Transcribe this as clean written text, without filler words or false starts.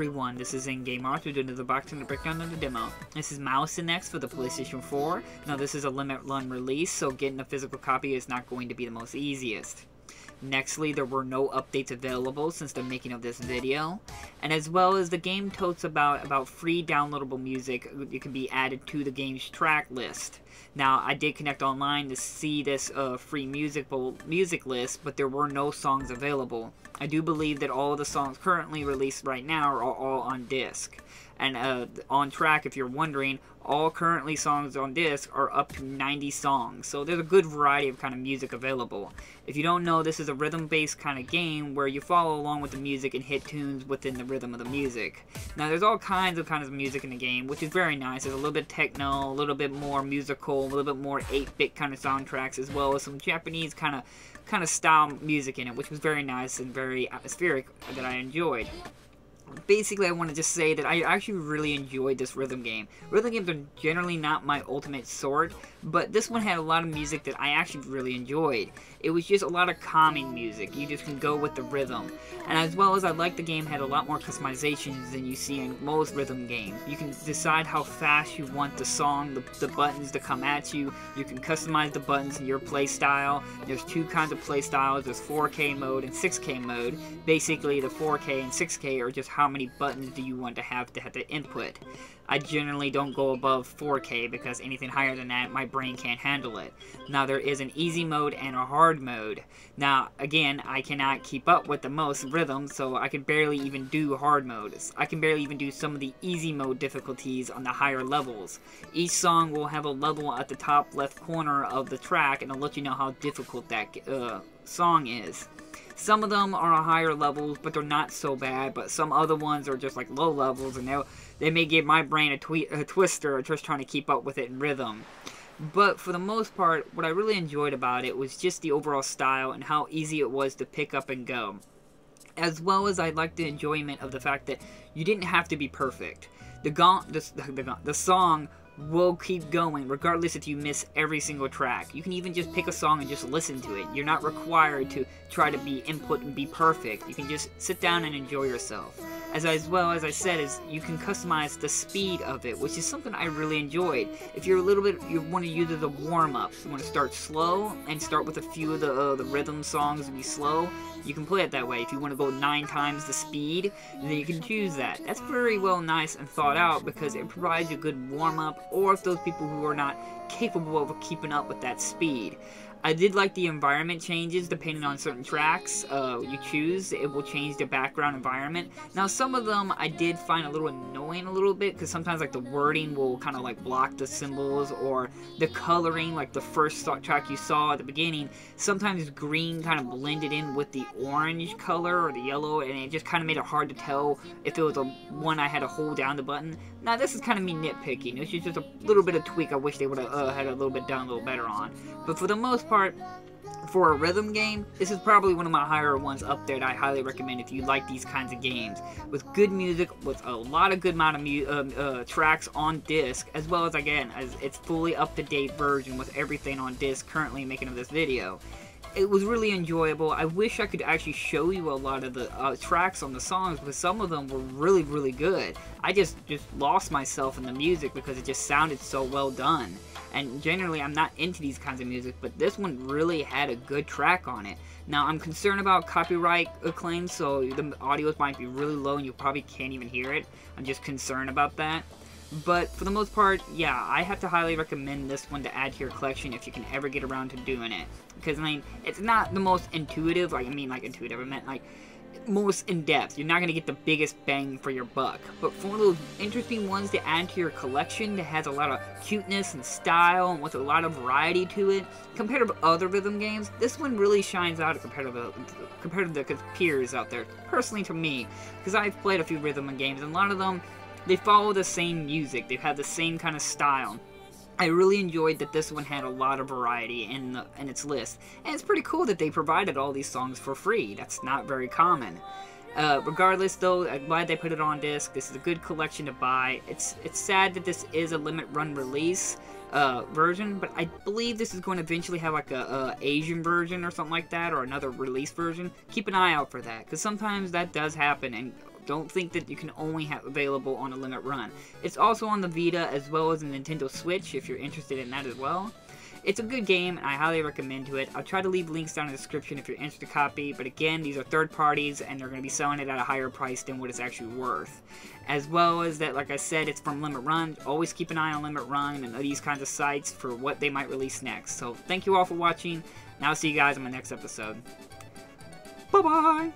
everyone, this is In-Game Arthur doing the box and the breakdown of the demo. This is Musynx for the PlayStation 4. Now this is a limited run release, so getting a physical copy is not going to be the most easiest. Nextly, there were no updates available since the making of this video. And as well as the game totes about free downloadable music, it can be added to the game's track list. Now, I did connect online to see this free music list, but there were no songs available. I do believe that all the songs currently released right now are all on disc. And on track, if you're wondering, all currently songs on disc are up to 90 songs. So there's a good variety of kind of music available. If you don't know, this is a rhythm-based kind of game where you follow along with the music and hit tunes within the rhythm of the music. Now there's all kinds of music in the game, which is very nice. There's a little bit techno, a little bit more musical, a little bit more 8-bit kind of soundtracks, as well as some Japanese kind of style music in it, which was very nice and very atmospheric that I enjoyed. Basically, I want to just say that I actually really enjoyed this rhythm game. Rhythm games are generally not my ultimate sort, but this one had a lot of music that I actually really enjoyed. It was just a lot of calming music. You just can go with the rhythm. And as well as I like the game had a lot more customizations than you see in most rhythm games. You can decide how fast you want the song, the buttons to come at you. You can customize the buttons in your play style. There's two kinds of play styles. There's 4K mode and 6K mode. Basically, the 4K and 6K are just how many buttons do you want to have to input. I generally don't go above 4K because anything higher than that, my brain can't handle it. Now, there is an easy mode and a hard mode. Now, again, I cannot keep up with the most rhythms, so I can barely even do hard modes. I can barely even do some of the easy mode difficulties on the higher levels. Each song will have a level at the top left corner of the track, and it'll let you know how difficult that song is. Some of them are higher levels, but they're not so bad, but some other ones are just like low levels, and they may give my brain a twister just trying to keep up with it in rhythm. But for the most part, what I really enjoyed about it was just the overall style and how easy it was to pick up and go. As well as I liked the enjoyment of the fact that you didn't have to be perfect. The song will keep going regardless if you miss every single track. You can even just pick a song and just listen to it. You're not required to try to be input and be perfect. You can just sit down and enjoy yourself. As well as I said, is you can customize the speed of it, which is something I really enjoyed. If you're you want to use it as a warm-up, you want to start slow and start with a few of the rhythm songs and be slow, you can play it that way. If you want to go 9 times the speed, then you can choose that. That's very well nice and thought out because it provides a good warm-up, or if those people who are not capable of keeping up with that speed. I did like the environment changes depending on certain tracks you choose. It will change the background environment. Now, some of them I did find a little annoying a little bit because sometimes like the wording will kind of like block the symbols, or the coloring, like the first track you saw at the beginning, sometimes green kind of blended in with the orange color or the yellow, and it just kind of made it hard to tell if it was a one I had to hold down the button. Now, this is kind of me nitpicking. It's just a little bit of tweak I wish they would have had a little bit done a little better on. But for the most part, for a rhythm game, this is probably one of my higher ones up there that I highly recommend if you like these kinds of games. With good music, with a lot of good amount of tracks on disc, as well as, again, as its fully up-to-date version with everything on disc currently making of this video. It was really enjoyable. I wish I could actually show you a lot of the tracks on the songs, because some of them were really, really good. I just lost myself in the music because it just sounded so well done. And generally, I'm not into these kinds of music, but this one really had a good track on it. Now, I'm concerned about copyright claims, so the audio might be really low and you probably can't even hear it. I'm just concerned about that. But for the most part, yeah, I have to highly recommend this one to add to your collection if you can ever get around to doing it. Because, I mean, it's not the most intuitive, I meant like most in-depth. You're not going to get the biggest bang for your buck. But for one of those interesting ones to add to your collection that has a lot of cuteness and style and with a lot of variety to it, compared to other rhythm games, this one really shines out compared to the peers out there. Personally to me, because I've played a few rhythm games, and a lot of them, they follow the same music. They have the same kind of style. I really enjoyed that this one had a lot of variety in its list. And it's pretty cool that they provided all these songs for free. That's not very common. Regardless, though, I'm glad they put it on disc. This is a good collection to buy. It's sad that this is a limit run release version, but I believe this is going to eventually have like a Asian version or something like that, or another release version. Keep an eye out for that, because sometimes that does happen, and Don't think that you can only have available on a Limit Run. It's also on the Vita as well as the Nintendo Switch if you're interested in that as well. It's a good game, and I highly recommend to it. I'll try to leave links down in the description if you're interested to copy, but again, these are third parties, and they're going to be selling it at a higher price than what it's actually worth. As well as that, like I said, it's from Limit Run. Always keep an eye on Limit Run and these kinds of sites for what they might release next. So, thank you all for watching, and I'll see you guys in my next episode. Bye-bye!